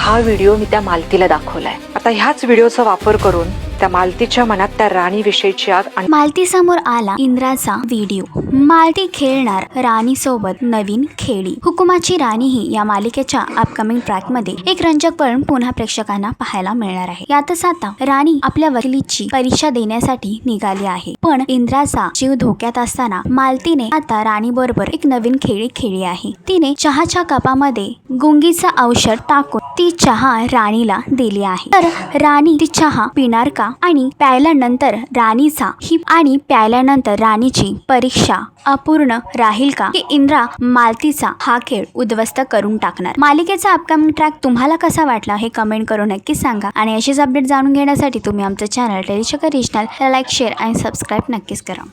हा व्हिडिओ मी त्या मालतीला दाखवलाय। आता ह्याच व्हिडिओचा वापर करून त्या मालतीच्या मनात त्या राणी विषयीची आग मालती समोर आला इंद्राचा व्हिडिओ। मालती खेळणार राणी सोबत नवीन खेळी। हुकुमाची राणी ही या मालिकेच्या अपकमिंग ट्रॅक मध्ये एक रंजक वळण पुन्हा प्रेक्षकांना पाहायला मिळणार आहे। यातच आता राणी आपल्या वकिलीची परीक्षा देण्यासाठी निघाली आहे, पण इंद्राचा जीव धोक्यात असताना मालतीने आता राणी बरोबर एक नवीन खेळी खेळली आहे। तिने चहाच्या कपामध्ये गुंगीचा औषध टाकून ती चहा राणीला दिली आहे। तर राणी ती चहा पिणार का आणि प्यायल्यानंतर राणीची परीक्षा अपूर्ण राहील का की इंद्रा मालतीचा हा खेळ उद्ध्वस्त करून टाकणार। मालिकेचा अपकमिंग ट्रॅक तुम्हाला कसा वाटला हे कमेंट करून नक्की सांगा आणि अशीच अपडेट जाणून घेण्यासाठी तुम्ही आमचं चॅनल टेलीचक्र रिजनल लाईक, शेअर आणि सबस्क्राईब नक्कीच करा।